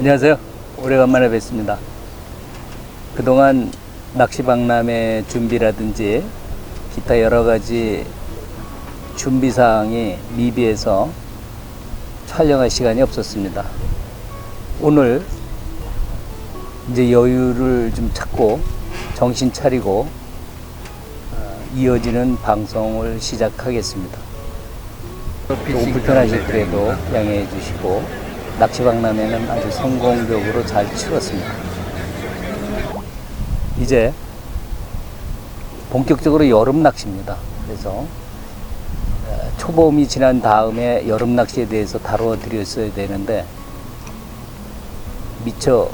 안녕하세요. 오래간만에 뵙습니다. 그동안 낚시박람회 준비라든지 기타 여러가지 준비사항이 미비해서 촬영할 시간이 없었습니다. 오늘 이제 여유를 좀 찾고 정신 차리고 이어지는 방송을 시작하겠습니다. 조금 불편하실 때도 양해해 주시고 낚시박람회는 아주 성공적으로 잘 치렀습니다. 이제 본격적으로 여름 낚시입니다. 그래서 초봄이 지난 다음에 여름 낚시에 대해서 다뤄드렸어야 되는데 미처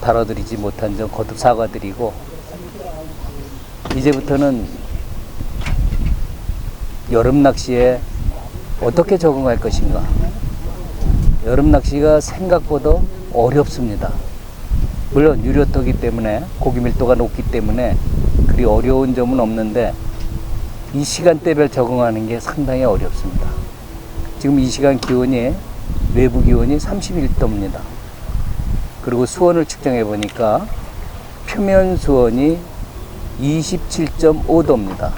다뤄드리지 못한 점 거듭 사과드리고, 이제부터는 여름 낚시에 어떻게 적응할 것인가. 여름 낚시가 생각보다 어렵습니다. 물론 유료터기 때문에 고기 밀도가 높기 때문에 그리 어려운 점은 없는데 이 시간대별 적응하는 게 상당히 어렵습니다. 지금 이 시간 기온이 외부 기온이 31도입니다. 그리고 수온을 측정해 보니까 표면 수온이 27.5도입니다.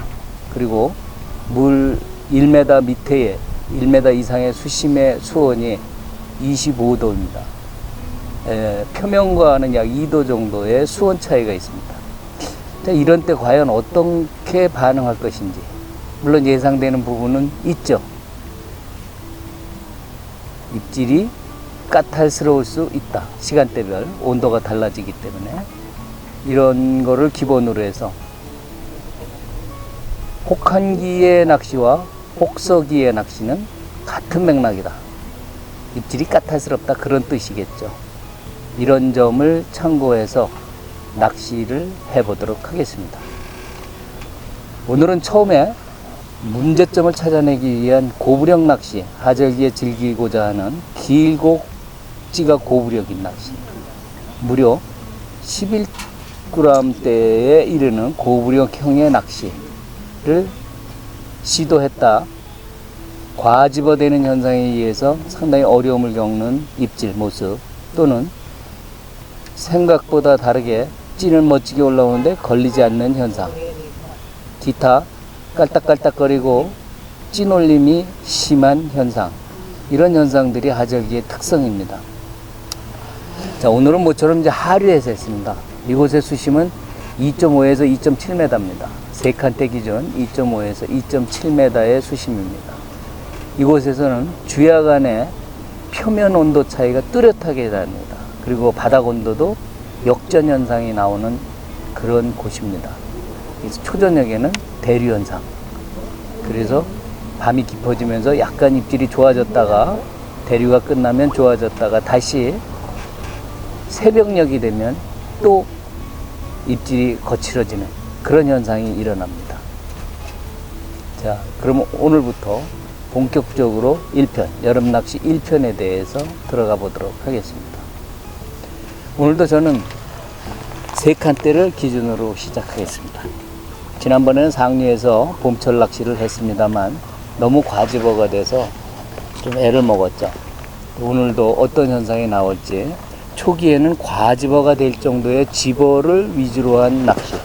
그리고 물 1m 밑에 1m 이상의 수심의 수온이 25도입니다. 표면과는 약 2도 정도의 수온 차이가 있습니다. 자, 이런 때 과연 어떻게 반응할 것인지, 물론 예상되는 부분은 있죠. 입질이 까탈스러울 수 있다. 시간대별 온도가 달라지기 때문에 이런 거를 기본으로 해서 혹한기의 낚시와 혹서기의 낚시는 같은 맥락이다. 입질이 까탈스럽다, 그런 뜻이겠죠. 이런 점을 참고해서 낚시를 해보도록 하겠습니다. 오늘은 처음에 문제점을 찾아내기 위한 고부력 낚시, 하절기에 즐기고자 하는 길고 찌가 고부력인 낚시, 무려 11g대에 이르는 고부력형의 낚시를 시도했다. 과집어되는 현상에 의해서 상당히 어려움을 겪는 입질 모습, 또는 생각보다 다르게 찌는 멋지게 올라오는데 걸리지 않는 현상, 기타 깔딱깔딱거리고 찌놀림이 심한 현상, 이런 현상들이 하절기의 특성입니다. 자, 오늘은 모처럼 이제 하류에서 했습니다. 이곳의 수심은 2.5에서 2.7m입니다. 세칸대 기준 2.5에서 2.7m의 수심입니다. 이곳에서는 주야간의 표면 온도 차이가 뚜렷하게 납니다. 그리고 바닥 온도도 역전 현상이 나오는 그런 곳입니다. 그래서 초저녁에는 대류 현상. 그래서 밤이 깊어지면서 약간 입질이 좋아졌다가 대류가 끝나면 좋아졌다가 다시 새벽녘이 되면 또 입질이 거칠어지는 그런 현상이 일어납니다. 자, 그럼 오늘부터 본격적으로 1편, 여름 낚시 1편에 대해서 들어가 보도록 하겠습니다. 오늘도 저는 3칸대를 기준으로 시작하겠습니다. 지난번에는 상류에서 봄철 낚시를 했습니다만 너무 과집어가 돼서 좀 애를 먹었죠. 오늘도 어떤 현상이 나올지, 초기에는 과집어가 될 정도의 집어를 위주로 한 낚시,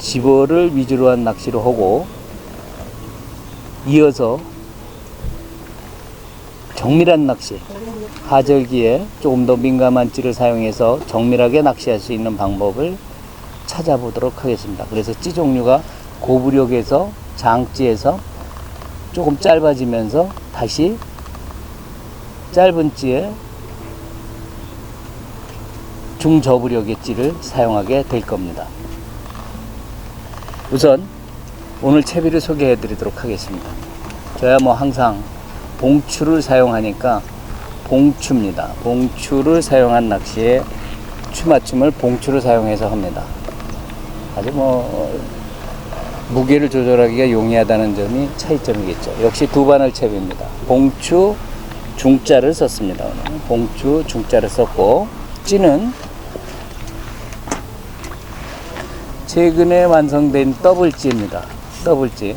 집어를 위주로 한 낚시를 하고, 이어서 정밀한 낚시, 하절기에 조금 더 민감한 찌를 사용해서 정밀하게 낚시할 수 있는 방법을 찾아보도록 하겠습니다. 그래서 찌 종류가 고부력에서 장찌에서 조금 짧아지면서 다시 짧은 찌에 중저부력의 찌를 사용하게 될 겁니다. 우선 오늘 채비를 소개해 드리도록 하겠습니다. 저야 뭐 항상 봉추를 사용하니까 봉추입니다. 봉추를 사용한 낚시에 추맞춤을 봉추를 사용해서 합니다. 아주 뭐 무게를 조절하기가 용이하다는 점이 차이점이겠죠. 역시 두 바늘 채비입니다. 봉추 중자를 썼습니다. 오늘 봉추 중자를 썼고, 찌는 최근에 완성된 더블찌입니다. 더블찌.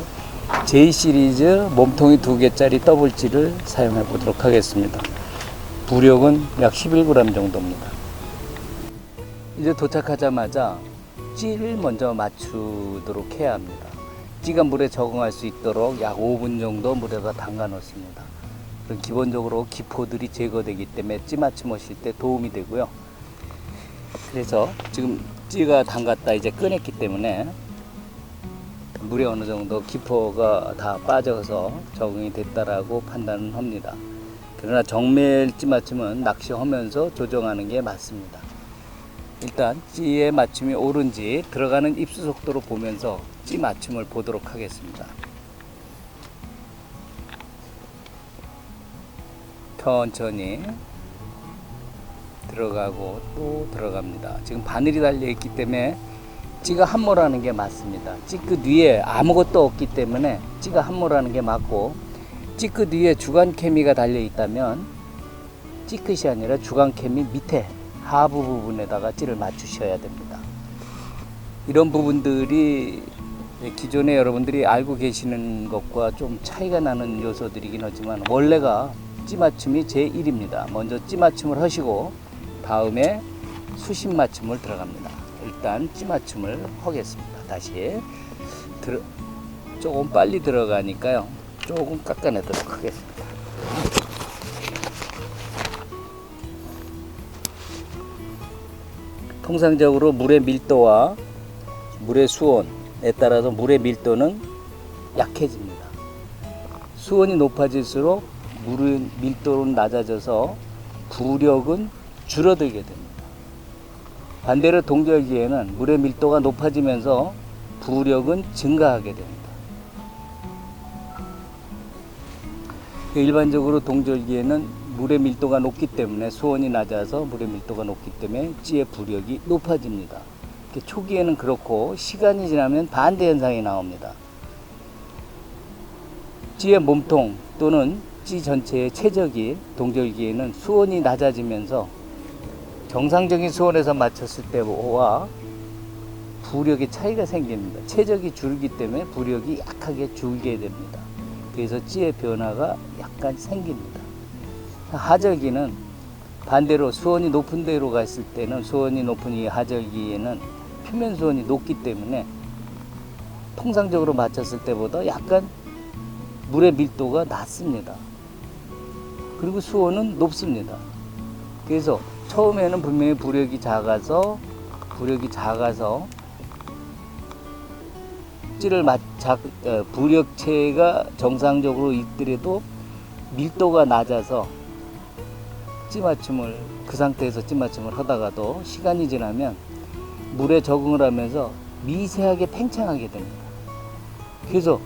J 시리즈 몸통이 2개짜리 더블찌를 사용해 보도록 하겠습니다. 부력은 약 11g 정도입니다. 이제 도착하자마자 찌를 먼저 맞추도록 해야 합니다. 찌가 물에 적응할 수 있도록 약 5분 정도 물에다 담가 놓습니다. 그럼 기본적으로 기포들이 제거되기 때문에 찌 맞춤하실 때 도움이 되고요. 그래서 지금 찌가 담갔다 이제 꺼냈기 때문에 물에 어느 정도 기포가 다 빠져서 적응이 됐다라고 판단을 합니다. 그러나 정밀 찌 맞춤은 낚시하면서 조정하는 게 맞습니다. 일단 찌의 맞춤이 옳은지 들어가는 입수 속도를 보면서 찌 맞춤을 보도록 하겠습니다. 천천히 들어가고 또 들어갑니다. 지금 바늘이 달려 있기 때문에 찌가 함몰하는 게 맞습니다. 찌 끝 위에 아무것도 없기 때문에 찌가 함몰하는 게 맞고, 찌 끝 위에 주간케미가 달려 있다면 찌 끝이 아니라 주간케미 밑에 하부 부분에다가 찌를 맞추셔야 됩니다. 이런 부분들이 기존에 여러분들이 알고 계시는 것과 좀 차이가 나는 요소들이긴 하지만 원래가 찌 맞춤이 제1입니다. 먼저 찌 맞춤을 하시고 다음에 수심 맞춤을 들어갑니다. 일단 찌 맞춤을 하겠습니다. 다시 조금 빨리 들어가니까요, 조금 깎아내도록 하겠습니다. 통상적으로 물의 밀도와 물의 수온에 따라서 물의 밀도는 약해집니다. 수온이 높아질수록 물의 밀도는 낮아져서 부력은 줄어들게 됩니다. 반대로 동절기에는 물의 밀도가 높아지면서 부력은 증가하게 됩니다. 일반적으로 동절기에는 물의 밀도가 높기 때문에, 수온이 낮아서 물의 밀도가 높기 때문에 찌의 부력이 높아집니다. 초기에는 그렇고 시간이 지나면 반대 현상이 나옵니다. 찌의 몸통 또는 찌 전체의 최적이 동절기에는 수온이 낮아지면서 정상적인 수온에서 맞췄을 때와 부력의 차이가 생깁니다. 최적이 줄기 때문에 부력이 약하게 줄게 됩니다. 그래서 찌의 변화가 약간 생깁니다. 하절기는 반대로 수온이 높은 데로 갔을 때는, 수온이 높은 이 하절기에는 표면 수온이 높기 때문에 통상적으로 맞췄을 때보다 약간 물의 밀도가 낮습니다. 그리고 수온은 높습니다. 그래서 처음에는 분명히 부력이 작아서 찌를 부력체가 정상적으로 있더라도 밀도가 낮아서 그 상태에서 찌 맞춤을 하다가도 시간이 지나면 물에 적응을 하면서 미세하게 팽창하게 됩니다. 그래서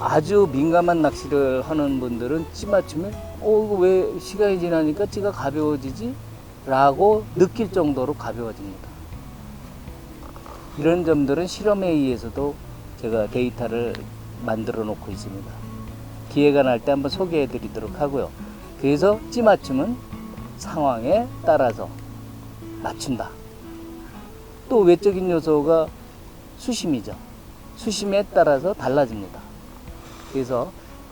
아주 민감한 낚시를 하는 분들은 찌 맞춤을 이거 왜 시간이 지나니까 찌가 가벼워지지? 라고 느낄 정도로 가벼워집니다. 이런 점들은 실험에 의해서도 제가 데이터를 만들어 놓고 있습니다. 기회가 날 때 한번 소개해 드리도록 하고요. 그래서 찌 맞춤은 상황에 따라서 맞춘다. 또 외적인 요소가 수심이죠. 수심에 따라서 달라집니다. 그래서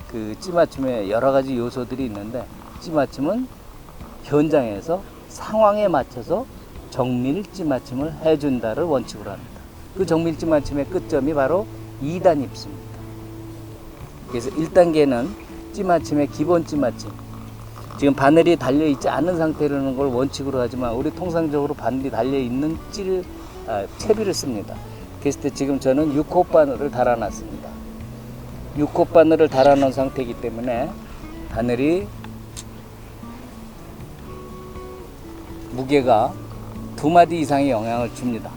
그 찌 맞춤에 여러 가지 요소들이 있는데, 찌 맞춤은 현장에서 상황에 맞춰서 정밀 찌 맞춤을 해준다를 원칙으로 합니다. 그 정밀 찌 맞춤의 끝점이 바로 2단 입수입니다. 그래서 1단계는 찌 맞춤의 기본 찌 맞춤. 지금 바늘이 달려있지 않은 상태라는 걸 원칙으로 하지만 우리 통상적으로 바늘이 달려있는 채비를 씁니다. 그랬을 때 지금 저는 6호 바늘을 달아놨습니다. 6호 바늘을 달아놓은 상태이기 때문에 바늘이 무게가 2마디 이상의 영향을 줍니다.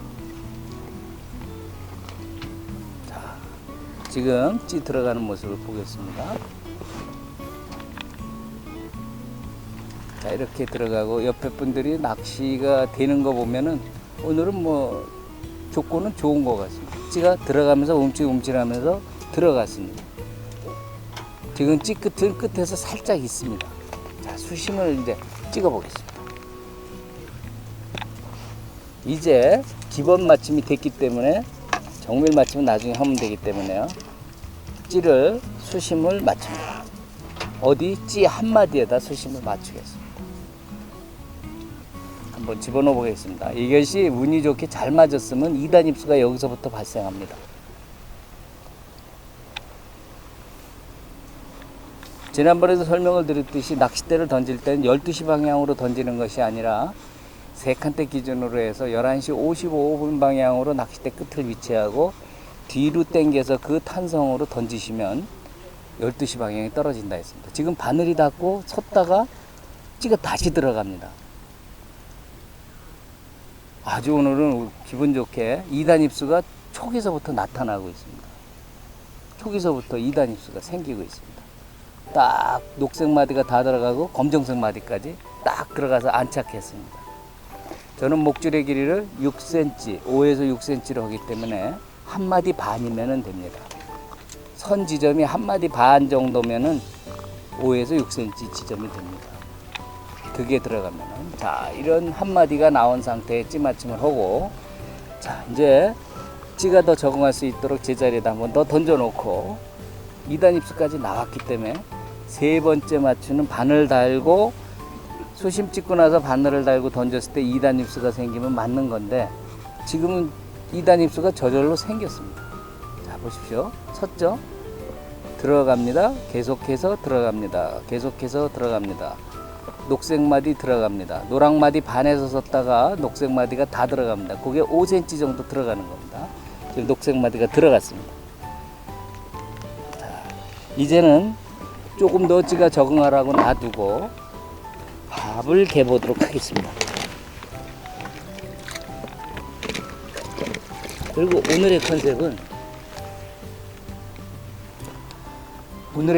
자, 지금 찌 들어가는 모습을 보겠습니다. 자, 이렇게 들어가고 옆에 분들이 낚시가 되는 거 보면은 오늘은 뭐 조건은 좋은 것 같습니다. 찌가 들어가면서 움찔움찔하면서 들어갔습니다. 지금 찌 끝은 끝에서 살짝 있습니다. 자, 수심을 이제 찍어 보겠습니다. 이제 기본 맞춤이 됐기 때문에 정밀 맞춤은 나중에 하면 되기 때문에요. 찌를 수심을 맞춥니다. 어디 찌 한 마디에다 수심을 맞추겠습니다. 한번 집어넣어 보겠습니다. 이것이 운이 좋게 잘 맞았으면 2단 입수가 여기서부터 발생합니다. 지난번에도 설명을 드렸듯이 낚싯대를 던질 때는 12시 방향으로 던지는 것이 아니라 세 칸대 기준으로 해서 11시 55분 방향으로 낚싯대 끝을 위치하고 뒤로 당겨서 그 탄성으로 던지시면 12시 방향에 떨어진다 했습니다. 지금 바늘이 닿고 섰다가 찌가 다시 들어갑니다. 아주 오늘은 기분 좋게 2단 입수가 초기서부터 나타나고 있습니다. 초기서부터 2단 입수가 생기고 있습니다. 딱 녹색 마디가 다 들어가고 검정색 마디까지 딱 들어가서 안착했습니다. 저는 목줄의 길이를 6cm, 5에서 6cm로 하기 때문에 한 마디 반이면 됩니다. 선 지점이 한 마디 반 정도면은 5에서 6cm 지점이 됩니다. 그게 들어가면은, 자, 이런 한 마디가 나온 상태에 찌 맞춤을 하고, 자, 이제 찌가 더 적응할 수 있도록 제자리에다 한번 더 던져놓고 2단 입수까지 나왔기 때문에 세 번째 맞추는 바늘 달고 수심 찍고 나서 바늘을 달고 던졌을 때 2단 입수가 생기면 맞는 건데 지금은 2단 입수가 저절로 생겼습니다. 자, 보십시오. 섰죠? 들어갑니다. 계속해서 들어갑니다. 계속해서 들어갑니다. 녹색 마디 들어갑니다. 노랑 마디 반에서 섰다가 녹색 마디가 다 들어갑니다. 그게 5cm 정도 들어가는 겁니다. 지금 녹색 마디가 들어갔습니다. 자, 이제는 조금 더 찌가 적응하라고 놔두고 밥을 개보도록 하겠습니다. 그리고 오늘의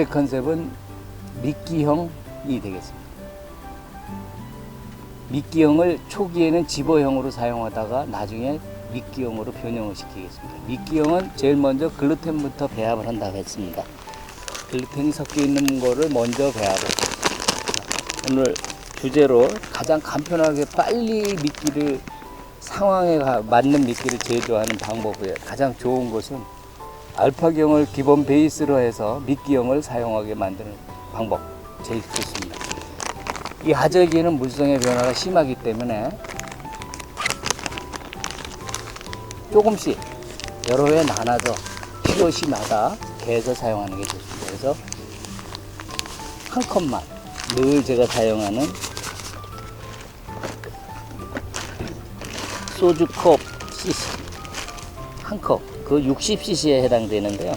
컨셉은 미끼형이 되겠습니다. 미끼형을 초기에는 집어형으로 사용하다가 나중에 미끼형으로 변형을 시키겠습니다. 미끼형은 제일 먼저 글루텐부터 배합을 한다고 했습니다. 글루텐이 섞여 있는 거를 먼저 배합을 했습니다. 오늘 주제로 가장 간편하게 빨리 미끼를 상황에 맞는 미끼를 제조하는 방법이에요. 가장 좋은 것은 알파경을 기본 베이스로 해서 미끼형을 사용하게 만드는 방법 제일 좋습니다. 이 하절기에는 물성의 변화가 심하기 때문에 조금씩 여러 회 나눠서 필요시마다 개서 사용하는 게 좋습니다. 그래서 한 컵만 늘 제가 사용하는 소주컵 cc 한 컵, 그 60cc에 해당되는데요.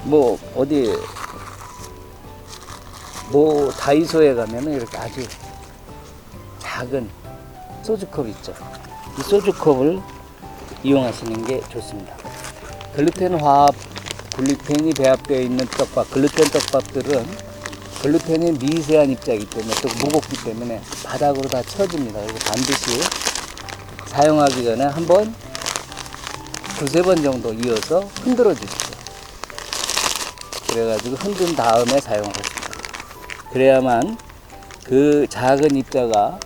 뭐 어디 뭐 다이소에 가면은 이렇게 아주 작은 소주컵 있죠. 이 소주컵을 이용하시는 게 좋습니다. 글루텐 화합, 글루텐이 배합되어 있는 떡밥, 글루텐 떡밥들은 글루텐이 미세한 입자이기 때문에 또 무겁기 때문에 바닥으로 다 쳐집니다. 그래서 반드시 사용하기 전에 한번 두세 번 정도 이어서 흔들어 주십시오. 그래가지고 흔든 다음에 사용하십니다. 그래야만 그 작은 입자가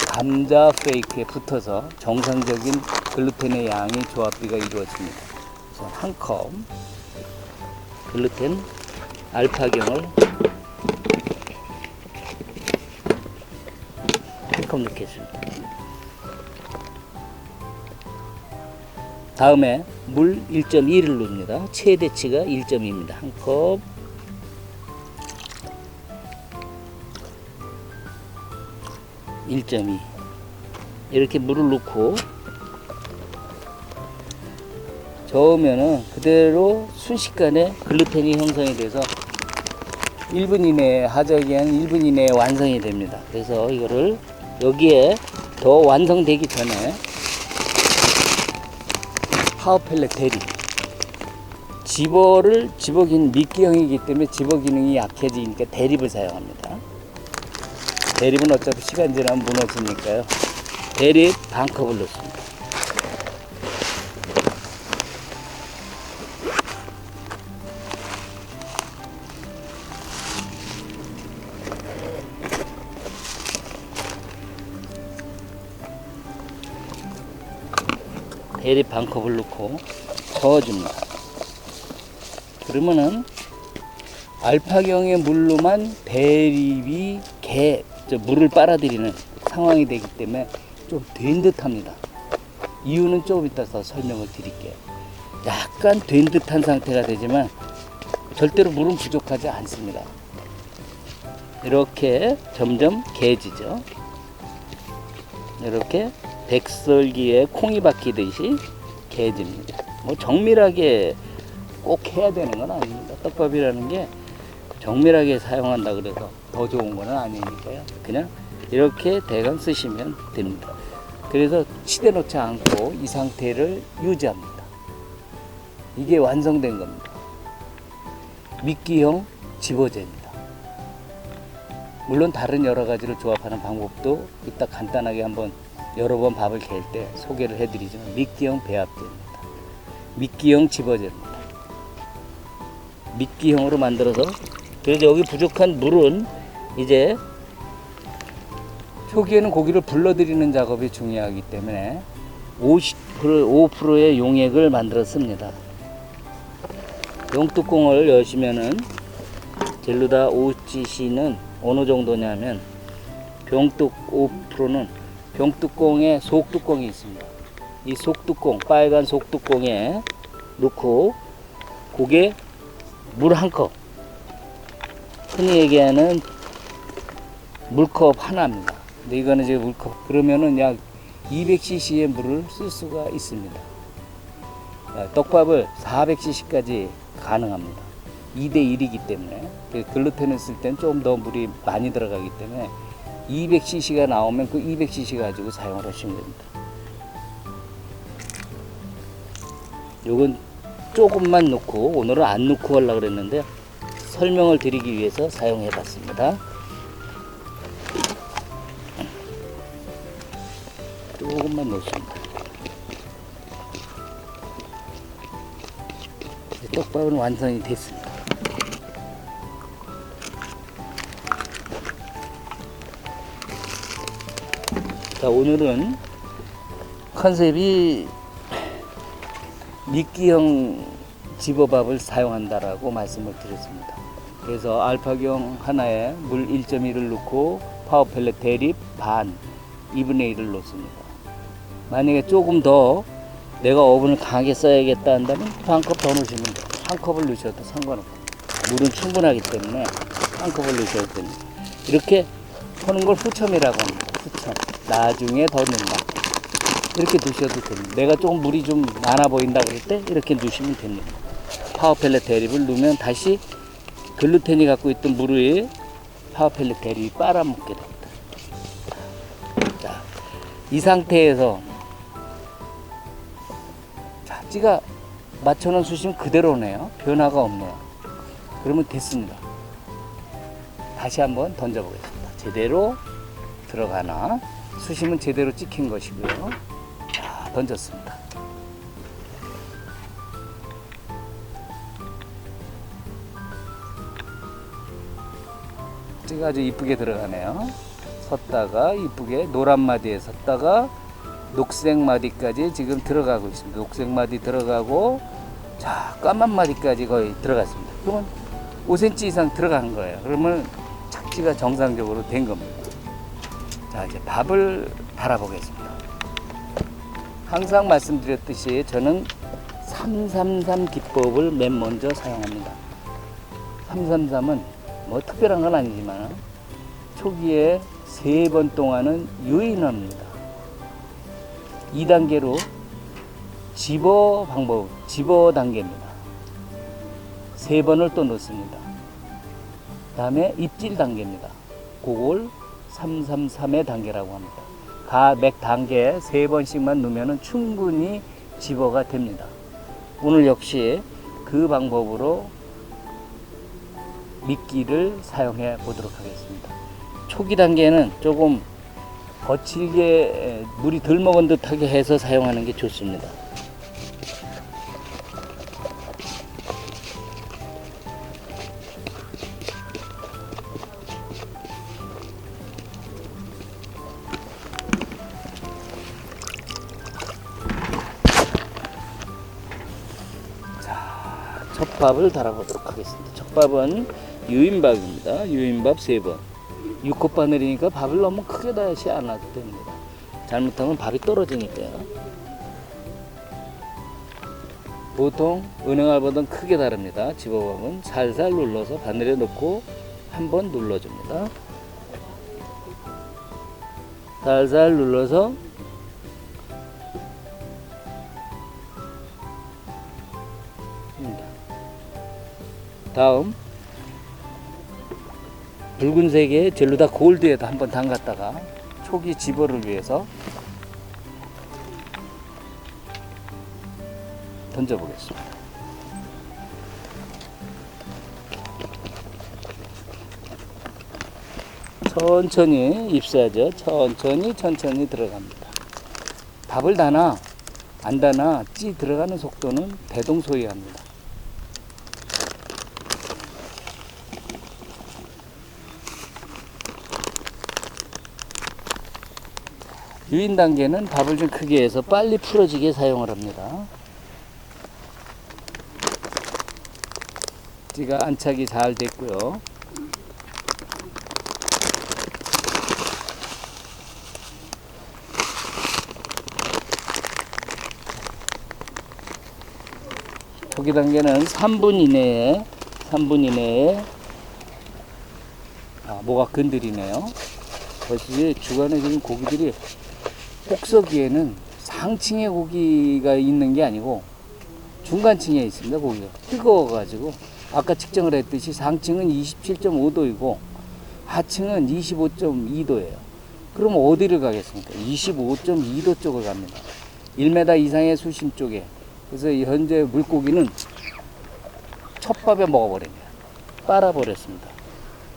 감자 페이크에 붙어서 정상적인 글루텐의 양이 조합비가 이루어집니다. 그래서 한 컵 글루텐 알파경을 한 컵 넣겠습니다. 다음에 물 1.2를 넣습니다. 최대치가 1.2입니다. 한 컵. 이렇게 물을 넣고 저으면은 그대로 순식간에 글루텐이 형성이 돼서 1분 이내에 하절기에는 1분 이내에 완성이 됩니다. 그래서 이거를 여기에 더 완성되기 전에 파워펠렛 대리 집어긴 미끼형이기 때문에 집어 기능이 약해지니까 대립을 사용합니다. 대립은 어차피 시간 지나면 무너지니까요. 대립 반 컵을 넣습니다. 대립 반 컵을 넣고 저어줍니다. 그러면은 알파경의 물로만 대립이 물을 빨아들이는 상황이 되기 때문에 좀 된 듯합니다. 이유는 조금 이따서 설명을 드릴게요. 약간 된 듯한 상태가 되지만 절대로 물은 부족하지 않습니다. 이렇게 점점 개지죠. 이렇게 백설기에 콩이 박히듯이 개집니다. 뭐 정밀하게 꼭 해야 되는 건 아닙니다. 떡밥이라는 게 정밀하게 사용한다 그래서 더 좋은 건 아니니까요. 그냥 이렇게 대강 쓰시면 됩니다. 그래서 치대 놓지 않고 이 상태를 유지합니다. 이게 완성된 겁니다. 미끼형 집어제입니다. 물론 다른 여러 가지를 조합하는 방법도 이따 간단하게 한번 여러 번 밥을 갤 때 소개를 해드리지만 미끼형 배합제입니다. 미끼형 집어제입니다. 미끼형으로 만들어서 그래서 여기 부족한 물은 이제 초기에는 고기를 불러들이는 작업이 중요하기 때문에 5%의 용액을 만들었습니다. 용뚜껑을 여시면은 젤루다 OCC는 어느 정도냐면 병뚜 5%는 병뚜껑에 속뚜껑이 있습니다. 이 속뚜껑, 빨간 속뚜껑에 넣고 고기에 물 한 컵, 흔히 얘기하는 물컵 하나입니다. 근데 이거는 지금 물컵 그러면은 약 200cc의 물을 쓸 수가 있습니다. 떡밥을 400cc까지 가능합니다. 2대1이기 때문에 글루텐을 쓸 때는 조금 더 물이 많이 들어가기 때문에 200cc가 나오면 그 200cc 가지고 사용을 하시면 됩니다. 요건 조금만 넣고 오늘은 안 넣고 하려고 그랬는데 설명을 드리기 위해서 사용해 봤습니다. 조금만 넣습니다. 떡밥은 완성이 됐습니다. 자, 오늘은 컨셉이 미끼형 집어밥을 사용한다라고 말씀을 드렸습니다. 그래서 알파경 하나에 물 1.1을 넣고 파워펠렛 대립 반 2분의 1을 넣습니다. 만약에 조금 더 내가 오븐을 강하게 써야겠다 한다면 반 컵 더 넣으시면 돼요. 한 컵을 넣으셔도 상관없고 물은 충분하기 때문에 한 컵을 넣으셔도 됩니다. 이렇게 하는 걸 후첨이라고 합니다. 후첨. 나중에 더 넣는다. 이렇게 넣으셔도 됩니다. 내가 조금 물이 좀 많아 보인다 그럴 때 이렇게 넣으시면 됩니다. 파워펠렛 대립을 넣으면 다시 글루텐이 갖고 있던 물을 파워펠렛 대립이 빨아먹게 됩니다. 자, 이 상태에서 자, 찌가 맞춰놓은 수심 그대로네요. 변화가 없네요. 그러면 됐습니다. 다시 한번 던져보겠습니다. 제대로 들어가나? 수심은 제대로 찍힌 것이고요. 자, 던졌습니다. 찌가 아주 이쁘게 들어가네요. 섰다가 이쁘게 노란 마디에 섰다가 녹색 마디까지 지금 들어가고 있습니다. 녹색 마디 들어가고 자, 까만 마디까지 거의 들어갔습니다. 그러면 5cm 이상 들어간 거예요. 그러면 착지가 정상적으로 된 겁니다. 자, 이제 밥을 달아보겠습니다. 항상 말씀드렸듯이 저는 333 기법을 맨 먼저 사용합니다. 333은 뭐 특별한 건 아니지만 초기에 3번 동안은 유인합니다. 2단계로 집어 방법, 집어 단계입니다. 3번을 또 넣습니다. 그 다음에 입질 단계입니다. 그걸 333의 단계라고 합니다. 맥 단계 3번씩만 넣으면 충분히 집어가 됩니다. 오늘 역시 그 방법으로 미끼를 사용해 보도록 하겠습니다. 초기 단계는 조금 거칠게 물이 덜 먹은 듯하게 해서 사용하는 게 좋습니다. 첫밥을 달아보도록 하겠습니다. 첫밥은 유인밥입니다. 유인밥 3번. 6컵 바늘이니까 밥을 너무 크게 다시 않아도 됩니다. 잘못하면 밥이 떨어지니까요. 보통 은행알보다는 크게 다릅니다. 집어밥은 살살 눌러서 바늘에 넣고 한번 눌러줍니다. 살살 눌러서 다음 붉은색의 젤루다 골드에다 한번 담갔다가 초기 집어를 위해서 던져보겠습니다. 천천히 입수하죠. 천천히 들어갑니다. 밥을 다나 안 다나 찌 들어가는 속도는 대동소이합니다. 유인 단계는 밥을 좀 크게 해서 빨리 풀어지게 사용을 합니다. 찌가 안착이 잘 됐고요. 초기 단계는 3분 이내에 뭐가 건드리네요. 그것이 주간에 지금 고기들이 혹서기에는 상층에 고기가 있는 게 아니고 중간층에 있습니다. 고기가 뜨거워가지고 아까 측정을 했듯이 상층은 27.5도이고 하층은 25.2도예요. 그럼 어디를 가겠습니까? 25.2도 쪽을 갑니다. 1m 이상의 수심 쪽에. 그래서 현재 물고기는 첫밥에 먹어버립니다. 빨아버렸습니다.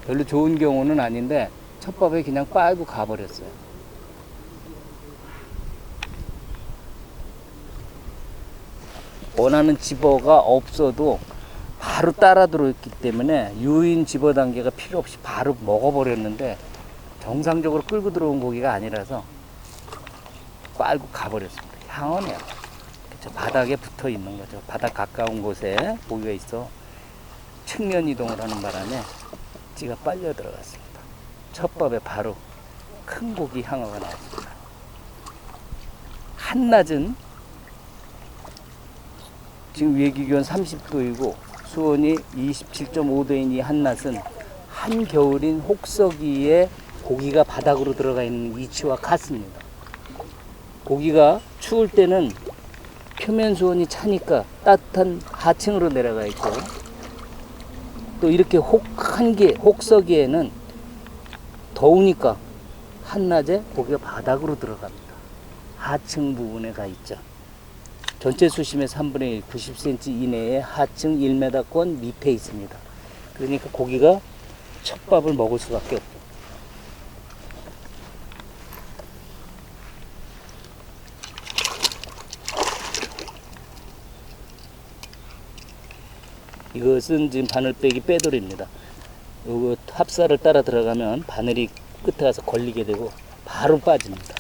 별로 좋은 경우는 아닌데 첫밥에 그냥 빨고 가버렸어요. 원하는 집어가 없어도 바로 따라 들어있기 때문에 유인 집어 단계가 필요 없이 바로 먹어버렸는데 정상적으로 끌고 들어온 고기가 아니라서 빨고 가버렸습니다. 향어네요. 그쵸? 바닥에 붙어 있는 거죠. 바닥 가까운 곳에 고기가 있어 측면 이동을 하는 바람에 찌가 빨려 들어갔습니다. 첫밥에 바로 큰 고기 향어가 나왔습니다. 한낮은 지금 외기기온 30도이고 수온이 27.5도인 이 한낮은 한겨울인 혹서기에 고기가 바닥으로 들어가 있는 위치와 같습니다. 고기가 추울 때는 표면 수온이 차니까 따뜻한 하층으로 내려가 있고 또 이렇게 혹서기에는 더우니까 한낮에 고기가 바닥으로 들어갑니다. 하층 부분에 가 있죠. 전체 수심의 3분의 1, 90cm 이내에 하층 1m권 밑에 있습니다. 그러니까 고기가 첫밥을 먹을 수밖에 없고 이것은 지금 바늘 빼기 빼돌입니다. 요거 합사를 따라 들어가면 바늘이 끝에 가서 걸리게 되고 바로 빠집니다.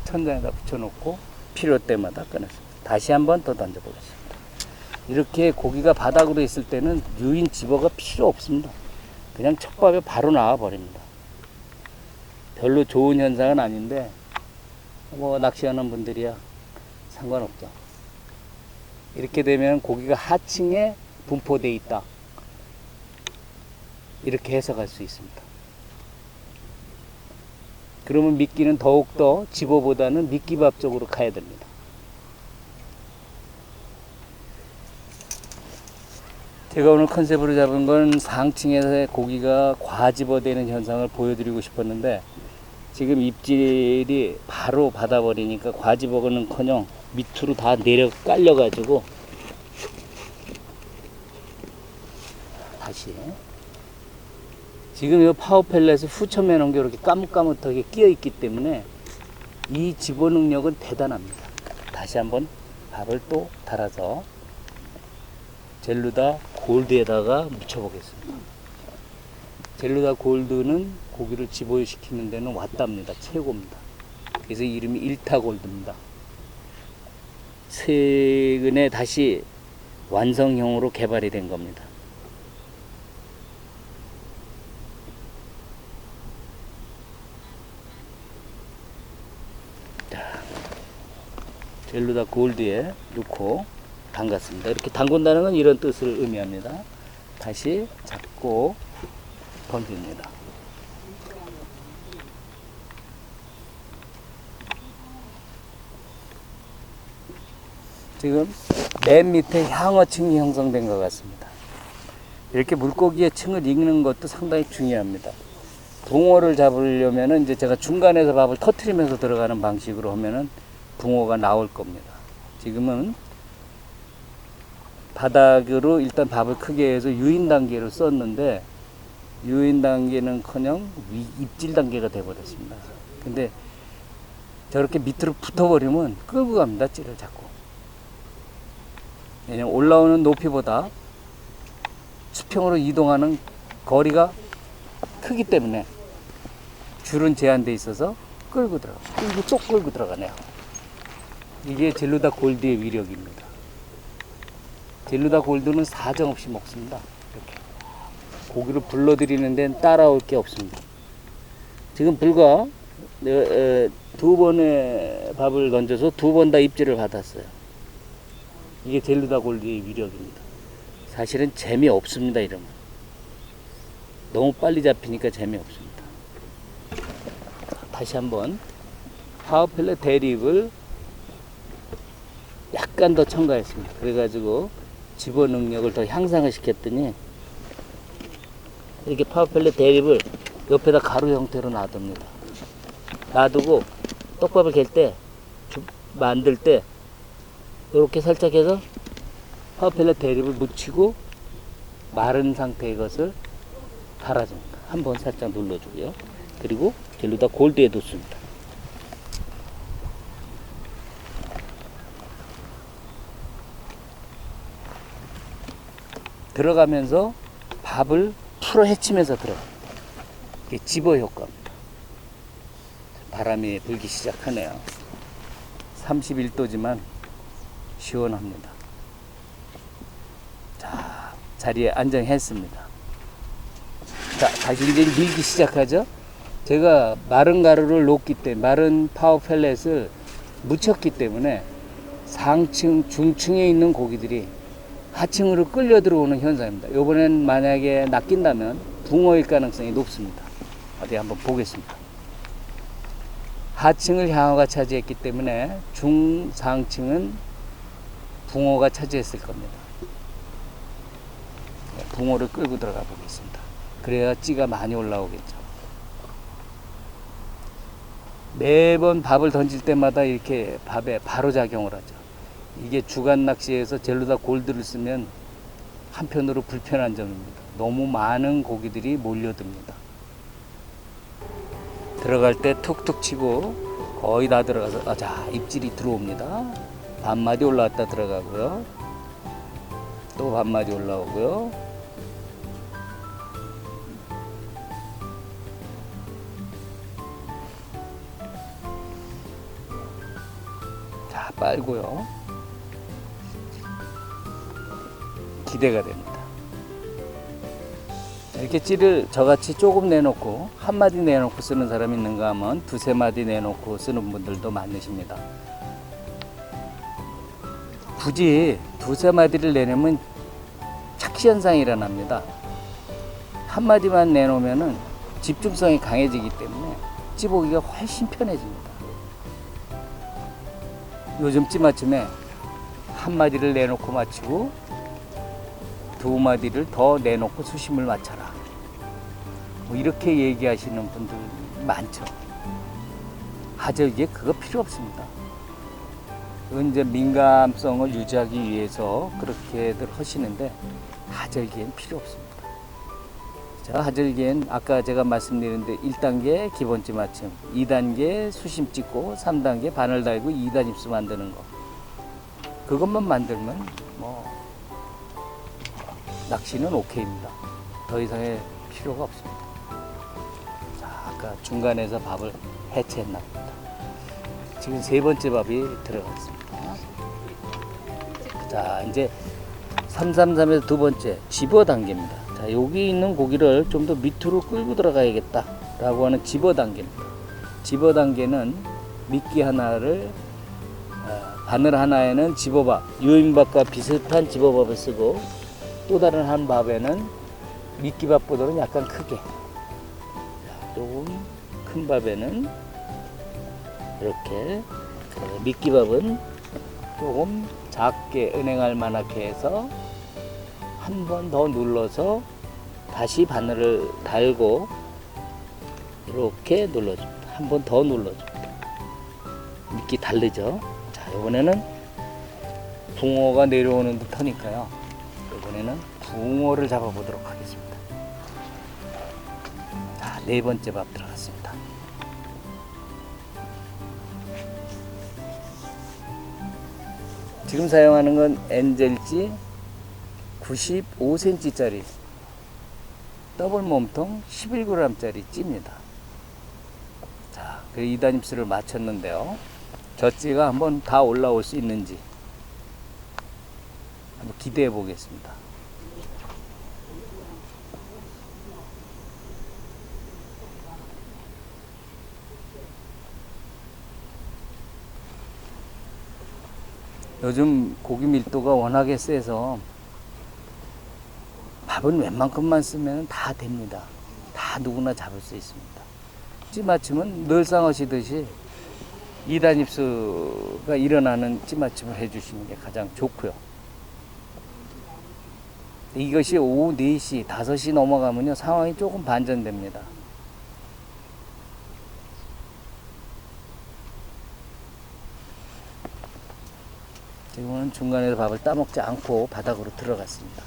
천장에다 붙여놓고 필요 때마다 꺼냈습니다. 다시 한번 더 던져보겠습니다. 이렇게 고기가 바닥으로 있을 때는 유인 집어가 필요 없습니다. 그냥 첫밥에 바로 나와 버립니다. 별로 좋은 현상은 아닌데 뭐 낚시하는 분들이야 상관없죠. 이렇게 되면 고기가 하층에 분포되어 있다 이렇게 해석할 수 있습니다. 그러면 미끼는 더욱더 집어보다는 미끼밥 쪽으로 가야 됩니다. 제가 오늘 컨셉으로 잡은 건 상층에서 고기가 과집어되는 현상을 보여드리고 싶었는데 지금 입질이 바로 받아버리니까 과집어는커녕 밑으로 다 내려 깔려가지고 다시 지금 이 파워펠렛에 후첨해 놓은 게 이렇게 까뭇까뭇하게 끼어 있기 때문에 이 집어 능력은 대단합니다. 다시 한번 밥을 또 달아서 젤루다 골드에다가 묻혀보겠습니다. 젤루다 골드는 고기를 집어시키는 데는 왔답니다. 최고입니다. 그래서 이름이 일타골드입니다. 최근에 다시 완성형으로 개발이 된 겁니다. 자, 젤루다 골드에 넣고 담갔습니다. 이렇게 담근다는 건 이런 뜻을 의미합니다. 다시 잡고 던집니다. 지금 맨 밑에 향어층이 형성된 것 같습니다. 이렇게 물고기의 층을 읽는 것도 상당히 중요합니다. 붕어를 잡으려면은 이제 제가 중간에서 밥을 터트리면서 들어가는 방식으로 하면은 붕어가 나올 겁니다. 지금은 바닥으로 일단 밥을 크게 해서 유인 단계로 썼는데 유인 단계는커녕 입질 단계가 되어버렸습니다. 근데 저렇게 밑으로 붙어버리면 끌고 갑니다. 찌를 자꾸. 왜냐면 올라오는 높이보다 수평으로 이동하는 거리가 크기 때문에 줄은 제한되어 있어서 끌고 또 끌고 들어가네요. 이게 젤루다 골드의 위력입니다. 젤루다 골드는 사정없이 먹습니다. 이렇게 고기를 불러들이는 데는 따라올 게 없습니다. 지금 불과 2번의 밥을 던져서 2번 다 입질을 받았어요. 이게 젤루다 골드의 위력입니다. 사실은 재미없습니다. 이러면 너무 빨리 잡히니까 재미없습니다. 다시 한번 파워펠렛 대립을 약간 더 첨가했습니다. 그래가지고 집어 능력을 더 향상을 시켰더니 이렇게 파워펠렛 대립을 옆에다 가루 형태로 놔둡니다. 놔두고 떡밥을 갤 때 만들 때 이렇게 살짝 해서 파워펠렛 대립을 묻히고 마른 상태의 것을 달아줍니다. 한번 살짝 눌러주고요. 그리고 젤루다 골드에 놓습니다. 들어가면서 밥을 풀어 헤치면서 들어갑니다. 이게 집어 효과입니다. 바람이 불기 시작하네요. 31도지만 시원합니다. 자, 자리에 안정했습니다. 자, 다시 이제 밀기 시작하죠. 제가 마른 가루를 놓기 때문에, 마른 파워 펠렛을 묻혔기 때문에 상층, 중층에 있는 고기들이 하층으로 끌려 들어오는 현상입니다. 이번엔 만약에 낚인다면 붕어일 가능성이 높습니다. 어디 한번 보겠습니다. 하층을 향어가 차지했기 때문에 중상층은 붕어가 차지했을 겁니다. 붕어를 끌고 들어가 보겠습니다. 그래야 찌가 많이 올라오겠죠. 매번 밥을 던질 때마다 이렇게 밥에 바로 작용을 하죠. 이게 주간 낚시에서 젤루다 골드를 쓰면 한편으로 불편한 점입니다. 너무 많은 고기들이 몰려듭니다. 들어갈 때 툭툭 치고 거의 다 들어가서 자, 입질이 들어옵니다. 반마디 올라왔다 들어가고요. 또 반마디 올라오고요. 자, 빨고요. 기대가 됩니다. 이렇게 찌를 저같이 조금 내놓고 한 마디 내놓고 쓰는 사람이 있는가 하면 두세 마디 내놓고 쓰는 분들도 많으십니다. 굳이 두세 마디를 내놓으면 착시현상이 일어납니다. 한 마디만 내놓으면 집중성이 강해지기 때문에 찌보기가 훨씬 편해집니다. 요즘 찌맞춤에 한 마디를 내놓고 맞추고 두 마디를 더 내놓고 수심을 맞춰라. 뭐 이렇게 얘기하시는 분들 많죠. 하절기에 그거 필요 없습니다. 그건 이제 민감성을 유지하기 위해서 그렇게들 하시는데 하절기엔 필요 없습니다. 자, 하절기엔 아까 제가 말씀드렸는데 1단계 기본찌 맞춤, 2단계 수심 찍고 3단계 바늘 달고 2단 입수 만드는 거. 그것만 만들면 뭐 낚시는 오케이입니다. 더 이상의 필요가 없습니다. 자, 아까 중간에서 밥을 해체했나 봅니다. 지금 세 번째 밥이 들어갔습니다. 자, 이제 333에서 두 번째 집어당깁니다. 자, 여기 있는 고기를 좀 더 밑으로 끌고 들어가야겠다 라고 하는 집어당깁니다. 집어당기는 미끼 하나를 바늘 하나에는 집어밥, 유인밥과 비슷한 집어밥을 쓰고 또 다른 한 밥에는 미끼밥보다는 약간 크게, 조금 큰 밥에는 이렇게, 미끼밥은 조금 작게 은행알 만하게 해서 한 번 더 눌러서 다시 바늘을 달고 이렇게 눌러줍니다. 한 번 더 눌러줍니다. 미끼 다르죠? 자, 이번에는 붕어가 내려오는 듯 하니까요. 이번에는 붕어를 잡아보도록 하겠습니다. 자, 네 번째 밥 들어갔습니다. 지금 사용하는 건 엔젤찌 95cm짜리 더블 몸통 11g짜리 찌입니다. 자, 그 2단입술을 맞췄는데요. 저 찌가 한번 다 올라올 수 있는지 한번 기대해 보겠습니다. 요즘 고기 밀도가 워낙에 세서 밥은 웬만큼만 쓰면 다 됩니다. 다 누구나 잡을 수 있습니다. 찌맞춤은 늘상 하시듯이 2단 입수가 일어나는 찌맞춤을 해주시는 게 가장 좋고요. 이것이 오후 4시, 5시 넘어가면요, 상황이 조금 반전됩니다. 지금은 중간에서 밥을 따먹지 않고 바닥으로 들어갔습니다.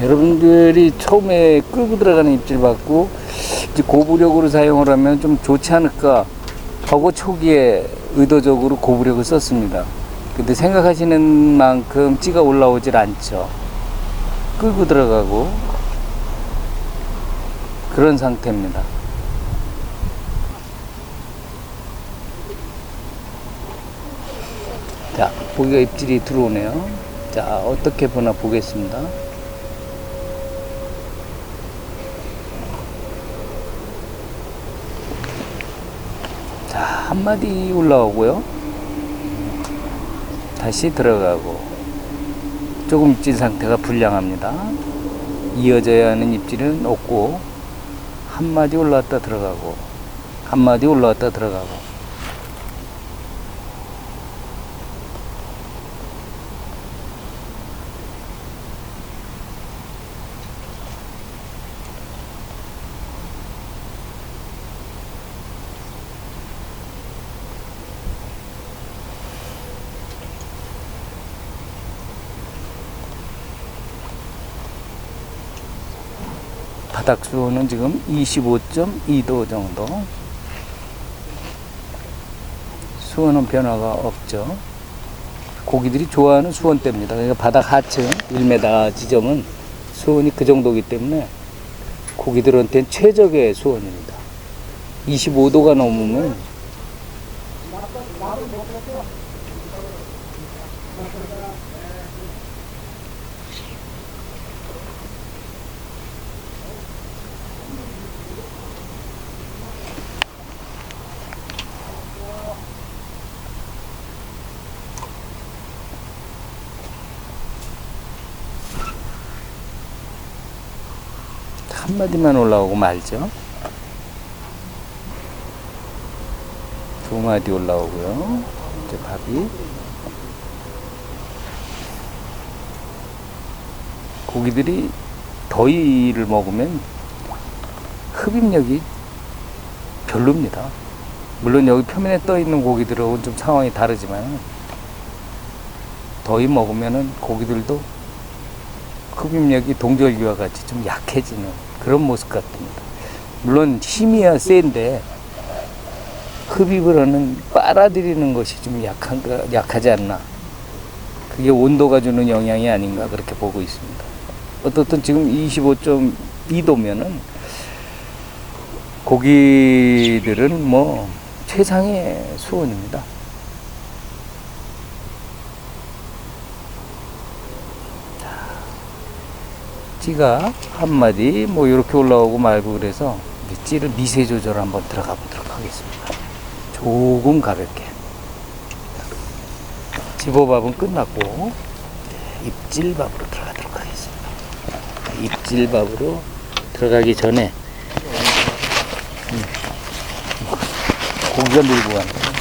여러분들이 처음에 끌고 들어가는 입질 받고 이제 고부력으로 사용을 하면 좀 좋지 않을까 하고 초기에 의도적으로 고부력을 썼습니다. 근데 생각하시는 만큼 찌가 올라오질 않죠. 끌고 들어가고 그런 상태입니다. 자, 고기가 입질이 들어오네요. 자, 어떻게 보나 보겠습니다. 자, 한 마디 올라오고요. 다시 들어가고. 조금 입질 상태가 불량합니다. 이어져야 하는 입질은 없고, 한 마디 올라왔다 들어가고, 한 마디 올라왔다 들어가고. 바닥 수온은 지금 25.2도 정도. 수온은 변화가 없죠. 고기들이 좋아하는 수온대입니다. 그러니까 바닥 하층 1m 지점은 수온이 그 정도이기 때문에 고기들한테는 최적의 수온입니다. 25도가 넘으면 한 마디만 올라오고 말죠. 두 마디 올라오고요. 이제 밥이 고기들이 더위를 먹으면 흡입력이 별로입니다. 물론 여기 표면에 떠 있는 고기들하고는 좀 상황이 다르지만 더위 먹으면은 고기들도 흡입력이 동절기와 같이 좀 약해지는 그런 모습 같습니다. 물론 힘이야 센데 흡입을 하는 빨아들이는 것이 좀 약하지 않나. 그게 온도가 주는 영향이 아닌가 그렇게 보고 있습니다. 어떻든 지금 25.2도면은 고기들은 뭐 최상의 수온입니다. 찌가 한 마디 뭐 이렇게 올라오고 말고 그래서 찌를 미세 조절 한번 들어가 보도록 하겠습니다. 조금 가볍게. 집어밥은 끝났고 입질밥으로 들어가도록 하겠습니다. 입질밥으로 들어가기 전에 고기가 밀고 가는 거예요.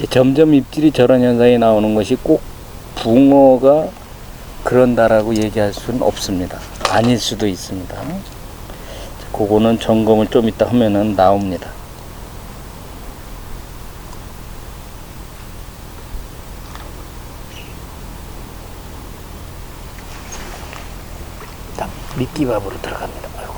점점 입질이 저런 현상이 나오는 것이 꼭 붕어가 그런다라고 얘기할 수는 없습니다. 아닐 수도 있습니다. 그거는 점검을 좀 이따 하면은 나옵니다. 딱 미끼밥으로 들어갑니다. 아이고.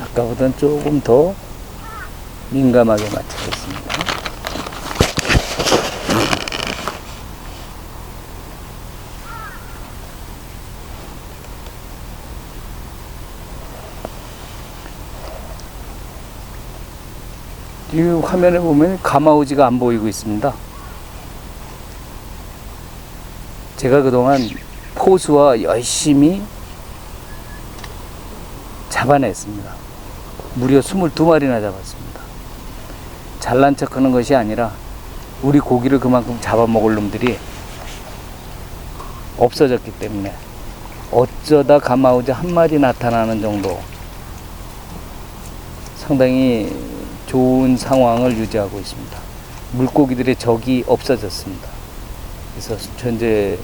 아까보다는 조금 더 민감하게 맞추겠습니다. 이 화면에 보면 가마우지가 안 보이고 있습니다. 제가 그동안 포수와 열심히 잡아냈습니다. 무려 22마리나 잡았습니다. 잘난 척 하는 것이 아니라 우리 고기를 그만큼 잡아먹을 놈들이 없어졌기 때문에 어쩌다 가마우지 한 마리 나타나는 정도 상당히 좋은 상황을 유지하고 있습니다. 물고기들의 적이 없어졌습니다. 그래서 현재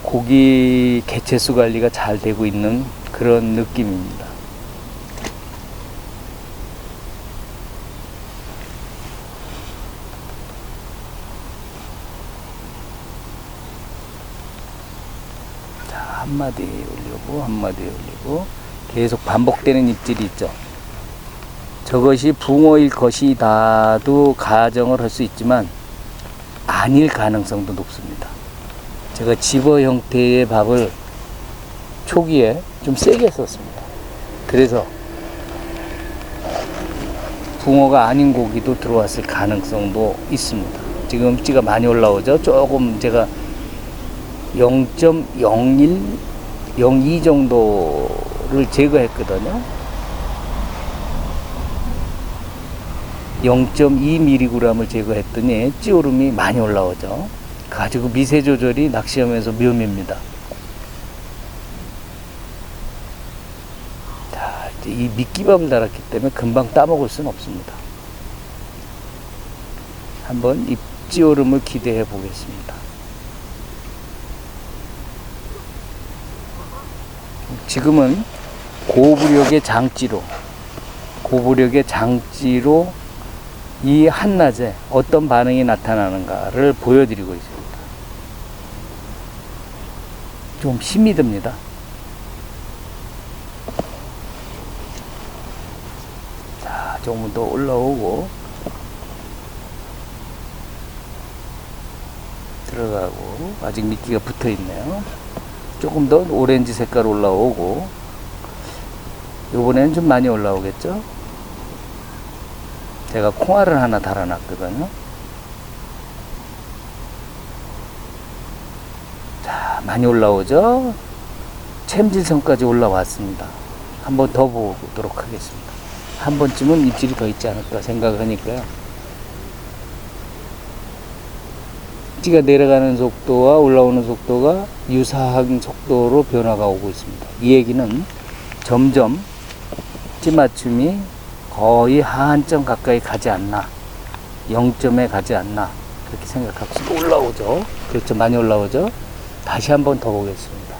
고기 개체수 관리가 잘 되고 있는 그런 느낌입니다. 자, 한 마디 올리고 한 마디 올리고 계속 반복되는 입질이 있죠. 저것이 붕어일 것이다도 가정을 할 수 있지만 아닐 가능성도 높습니다. 제가 집어 형태의 밥을 초기에 좀 세게 썼습니다. 그래서 붕어가 아닌 고기도 들어왔을 가능성도 있습니다. 지금 찌가 많이 올라오죠. 조금 제가 0.01, 02 정도를 제거했거든요. 0.2mg을 제거했더니 찌오름이 많이 올라오죠. 가지고 미세 조절이 낚시하면서 묘미입니다. 자, 이제 이 미끼밥을 달았기 때문에 금방 따먹을 수는 없습니다. 한번 입찌오름을 기대해 보겠습니다. 지금은 고부력의 장찌로 이 한낮에 어떤 반응이 나타나는가를 보여드리고 있습니다. 좀 힘이 듭니다. 자, 조금 더 올라오고 들어가고, 아직 미끼가 붙어 있네요. 조금 더 오렌지 색깔 올라오고, 이번에는 좀 많이 올라오겠죠? 제가 콩알을 하나 달아놨거든요. 자, 많이 올라오죠? 챔질선까지 올라왔습니다. 한번 더 보도록 하겠습니다. 한 번쯤은 입질이 더 있지 않을까 생각하니까요. 입지가 내려가는 속도와 올라오는 속도가 유사한 속도로 변화가 오고 있습니다. 이 얘기는 점점 찌맞춤이 거의 하한점 가까이 가지 않나, 0점에 가지 않나, 그렇게 생각하고 있습니다. 올라오죠? 그렇죠. 많이 올라오죠? 다시 한번 더 보겠습니다.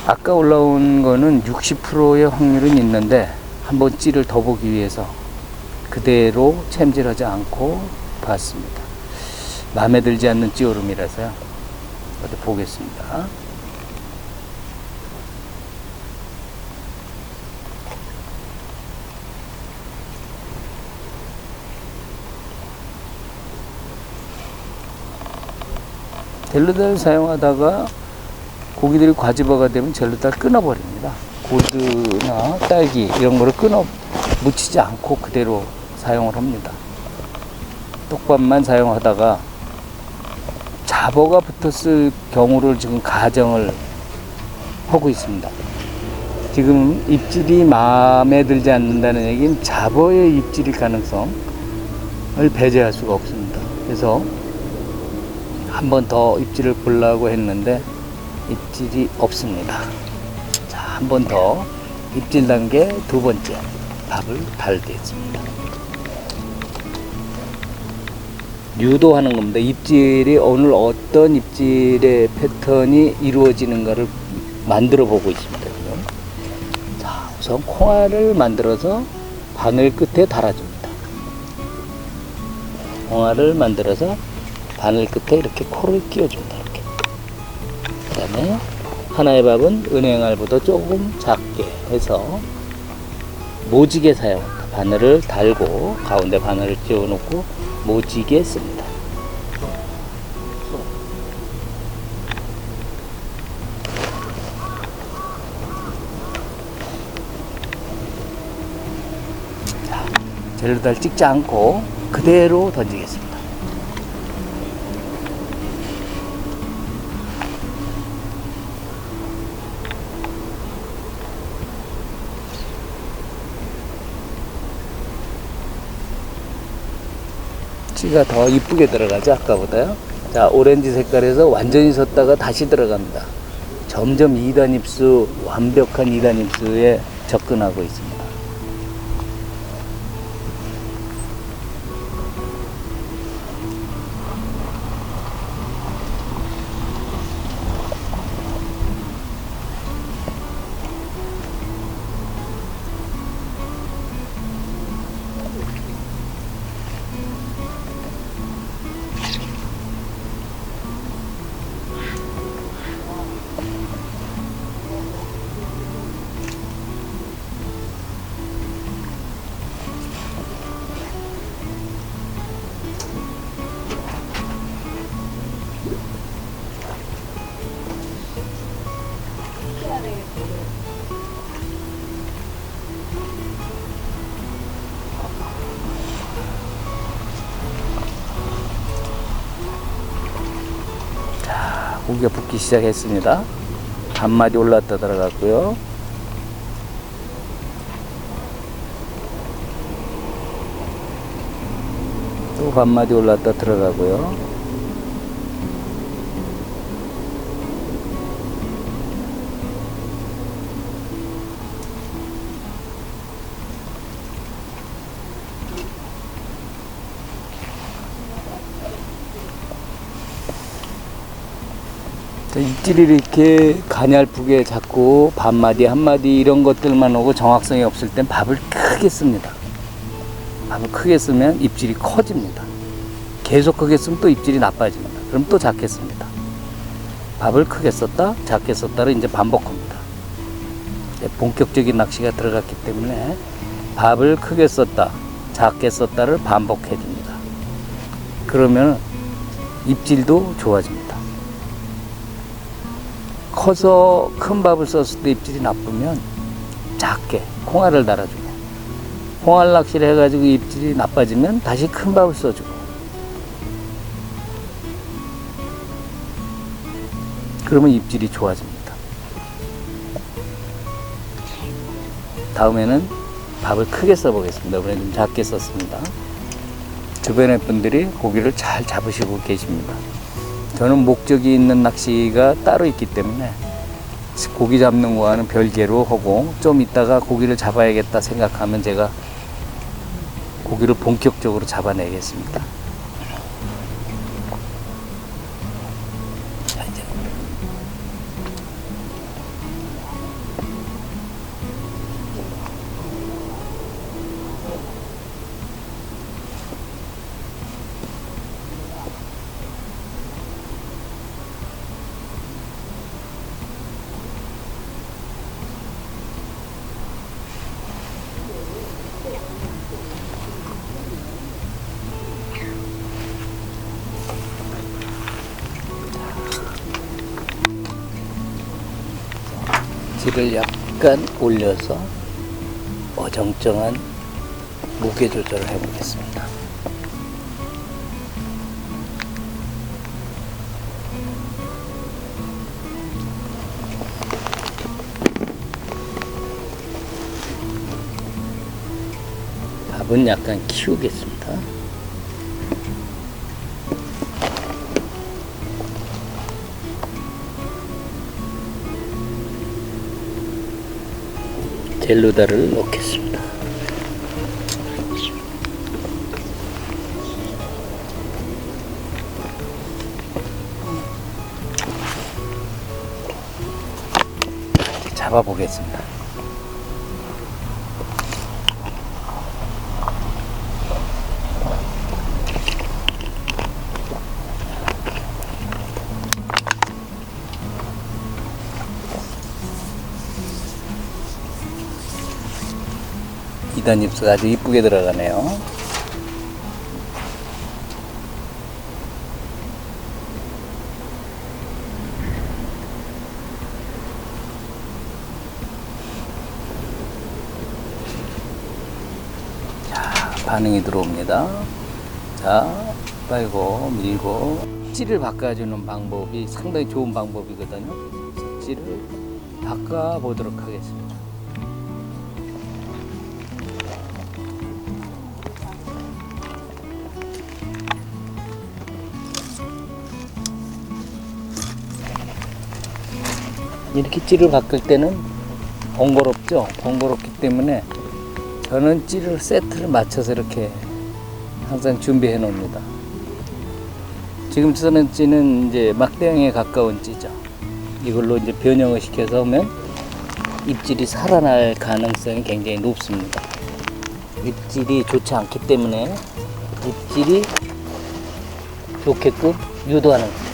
아까 올라온 거는 60%의 확률은 있는데 한번 찌를 더 보기 위해서 그대로 챔질하지 않고 봤습니다. 마음에 들지 않는 찌오름이라서요. 어디 보겠습니다. 젤로달 사용하다가 고기들이 과즙어가 되면 젤로달 끊어버립니다. 골드나 딸기 이런 거를 묻히지 않고 그대로 사용을 합니다. 똑밥만 사용하다가 잡어가 붙었을 경우를 지금 가정을 하고 있습니다. 지금 입질이 마음에 들지 않는다는 얘기는 잡어의 입질일 가능성을 배제할 수가 없습니다. 그래서 한 번 더 입질을 보려고 했는데 입질이 없습니다. 자, 한 번 더 입질 단계 두 번째 밥을 달겠습니다. 유도하는 겁니다. 입질이 오늘 어떤 입질의 패턴이 이루어지는가를 만들어 보고 있습니다. 지금. 자, 우선 콩알을 만들어서 바늘 끝에 달아줍니다. 콩알을 만들어서 바늘 끝에 이렇게 코를 끼워줍니다. 이렇게. 그 다음에 하나의 밥은 은행알보다 조금 작게 해서 모지게 사용합니다. 바늘을 달고 가운데 바늘을 끼워놓고 모지게 씁니다. 자, 젤로달 찍지 않고 그대로 던지겠습니다. 찌가 더 이쁘게 들어가죠, 아까보다요. 자, 오렌지 색깔에서 완전히 섰다가 다시 들어갑니다. 점점 2단 입수, 완벽한 2단 입수에 접근하고 있습니다. 고기가 붙기 시작했습니다. 반마디 올라왔다 들어갔고요. 또 반마디 올라왔다 들어가고요. 입질이 이렇게 가냘프게 잡고 반마디 한마디 이런 것들만 오고 정확성이 없을 땐 밥을 크게 씁니다. 밥을 크게 쓰면 입질이 커집니다. 계속 크게 쓰면 또 입질이 나빠집니다. 그럼 또 작게 씁니다. 밥을 크게 썼다 작게 썼다를 이제 반복합니다. 본격적인 낚시가 들어갔기 때문에 밥을 크게 썼다 작게 썼다를 반복해 줍니다. 그러면 입질도 좋아집니다. 커서 큰 밥을 썼을 때 입질이 나쁘면 작게 콩알을 달아주고, 콩알 낚시를 해가지고 입질이 나빠지면 다시 큰 밥을 써주고, 그러면 입질이 좋아집니다. 다음에는 밥을 크게 써보겠습니다. 이번에 좀 작게 썼습니다. 주변의 분들이 고기를 잘 잡으시고 계십니다. 저는 목적이 있는 낚시가 따로 있기 때문에 고기 잡는 거와는 별개로 하고, 좀 이따가 고기를 잡아야겠다 생각하면 제가 고기를 본격적으로 잡아내겠습니다. 자, 이제 질을 약간 올려서 어정쩡한 무게 조절을 해보겠습니다. 밥은 약간 키우겠습니다. 젤루다를 넣겠습니다. 잡아보겠습니다. 이단 잎수가 아주 이쁘게 들어가네요. 자, 반응이 들어옵니다. 자, 빨고 밀고 찌를 바꿔주는 방법이 상당히 좋은 방법이거든요. 찌를 바꿔보도록 하겠습니다. 이렇게 찌를 바꿀 때는 번거롭죠. 번거롭기 때문에 저는 찌를 세트를 맞춰서 이렇게 항상 준비해 놓습니다. 지금 쓰는 찌는 이제 막대형에 가까운 찌죠. 이걸로 이제 변형을 시켜서 하면 입질이 살아날 가능성이 굉장히 높습니다. 입질이 좋지 않기 때문에 입질이 좋게끔 유도하는 겁니다.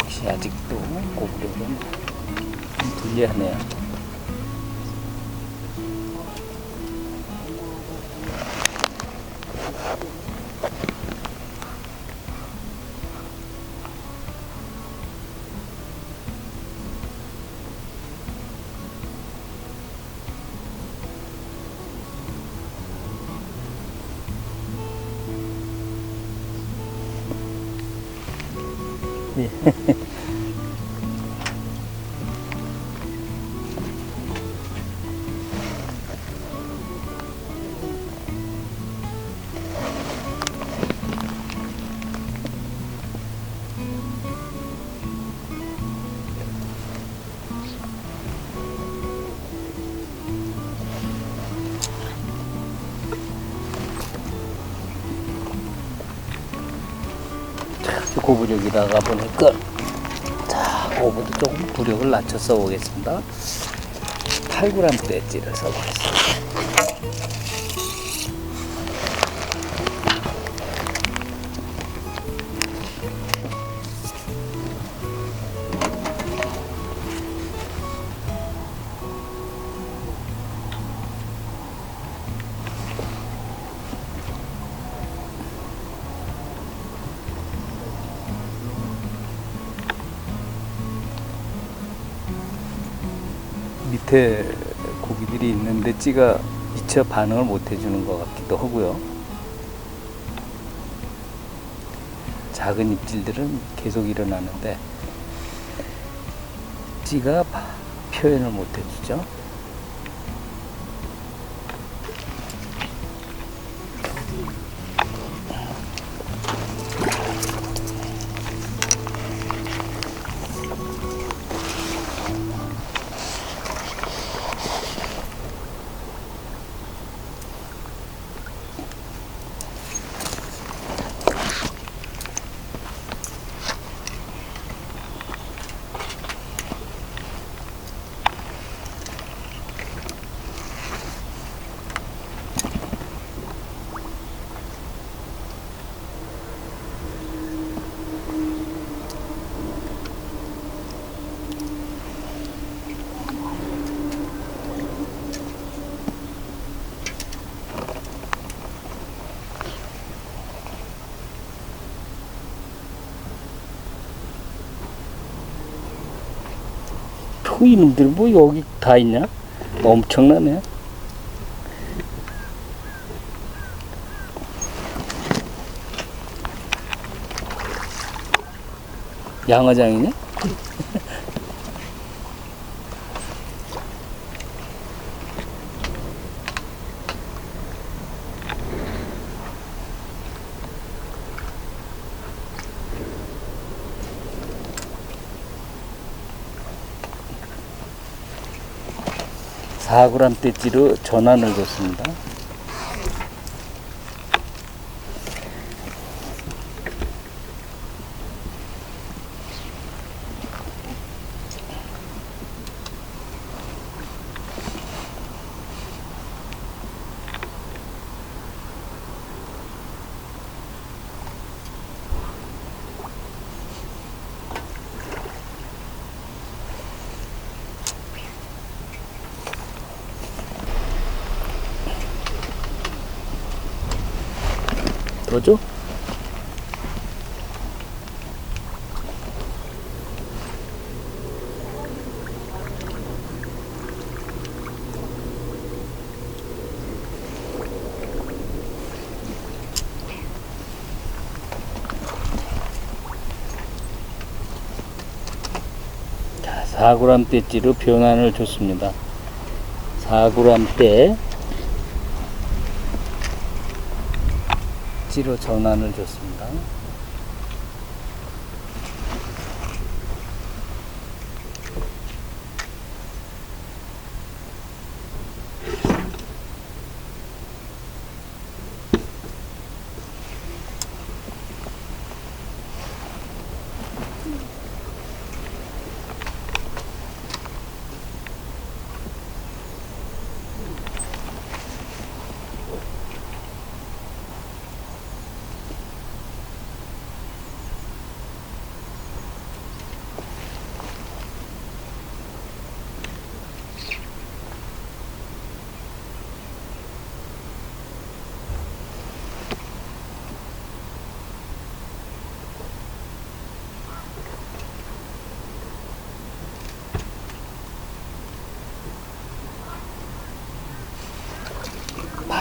역시 아직도 고기력은 좀 불리하네요. 자, 고부력이다가 보니까 자, 고부도 조금 부력을 낮춰서 오겠습니다. 8g 찌를 써보겠습니다. 밑에 고기들이 있는데 찌가 미처 반응을 못 해주는 것 같기도 하고요. 작은 입질들은 계속 일어나는데 찌가 표현을 못 해주죠. 이놈들 뭐 여기 다 있냐? 엄청나네. 양어장이냐? (4g대찌로) 전환을 줬습니다. 그러죠? 자, 4g대찌로 변환을 줬습니다. 4g대 찌로 전환을 줬습니다.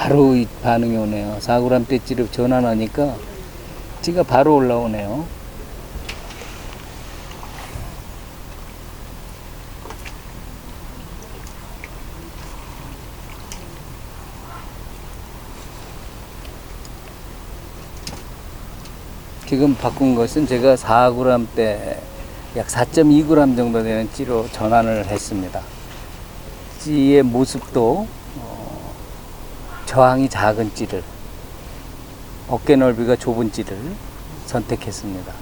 바로 이 반응이 오네요. 4g대찌로 전환하니까 찌가 바로 올라오네요. 지금 바꾼 것은 제가 4g대 약 4.2g 정도 되는 찌로 전환을 했습니다. 찌의 모습도 저항이 작은 찌를, 어깨 넓이가 좁은 찌를 선택했습니다.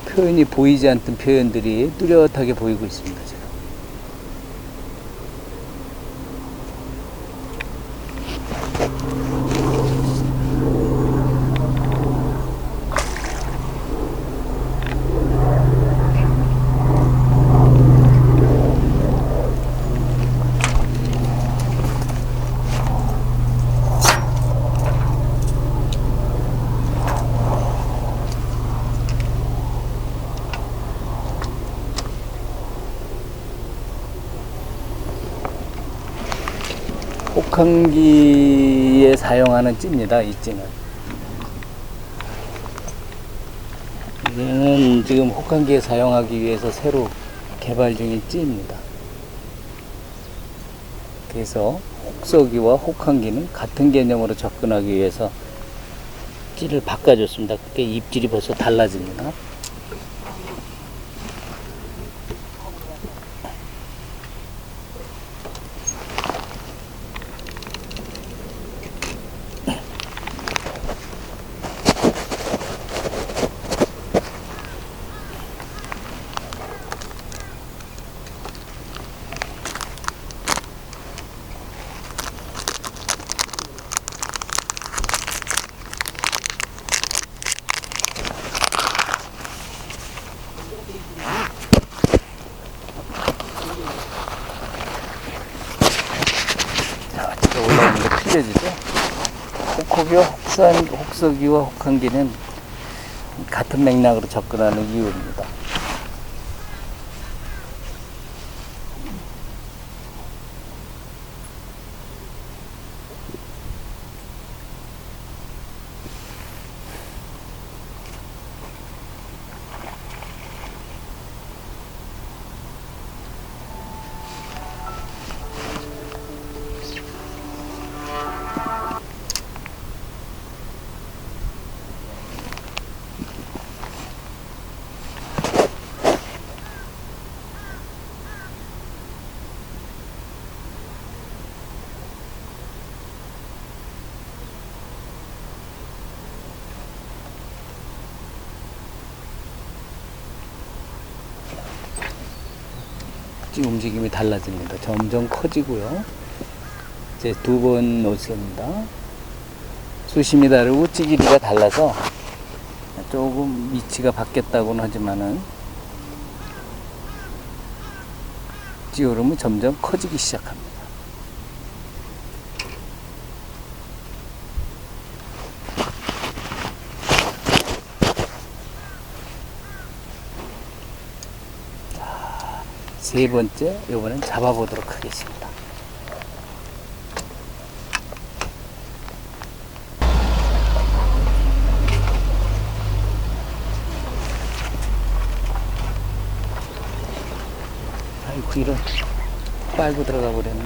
표현이 보이지 않던 표현들이 뚜렷하게 보이고 있습니다. 지금. 혹한기에 사용하는 찌입니다. 이 찌는. 이거는 지금 혹한기에 사용하기 위해서 새로 개발 중인 찌입니다. 그래서 혹서기와 혹한기는 같은 개념으로 접근하기 위해서 찌를 바꿔줬습니다. 그게 입질이 벌써 달라집니다. 올라오는 게 틀려지죠. 혹허기와 혹서기와 혹한기는 같은 맥락으로 접근하는 이유입니다. 움직임이 달라집니다. 점점 커지고요. 이제 두 번 놓습니다. 수심이 다르고 찌 길이가 달라서 조금 위치가 바뀌었다고는 하지만은 찌오름은 점점 커지기 시작합니다. 세 번째, 이번엔 잡아보도록 하겠습니다. 아이고, 이런 빨고 들어가 버렸네.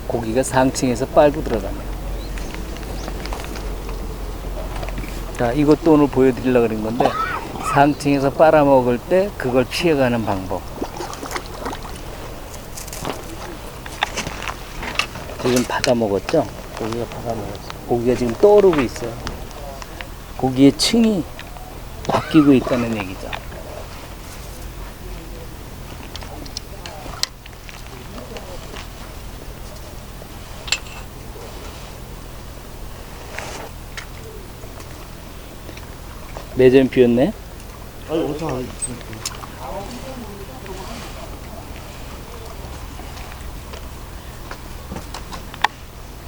고기가 상층에서 빨고 들어가네요. 자, 이것도 오늘 보여드리려고 그런 건데, 상층에서 빨아먹을 때 그걸 피해가는 방법. 지금 받아먹었죠? 고기가 받아먹었어요. 고기가 지금 떠오르고 있어요. 고기의 층이 바뀌고 있다는 얘기죠. 매점 비었네? 아니, 어디서 하나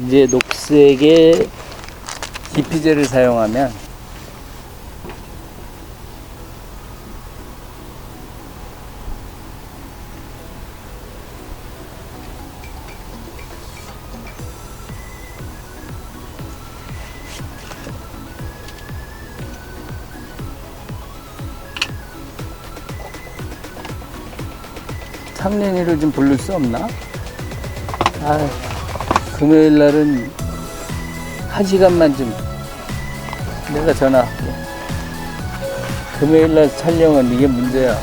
이제 녹색의 기피제를 사용하면 참년이를 좀 부를 수 없나? 아, 금요일 날은 1시간만 좀 내가 전화할게. 금요일 날 촬영은 이게 문제야.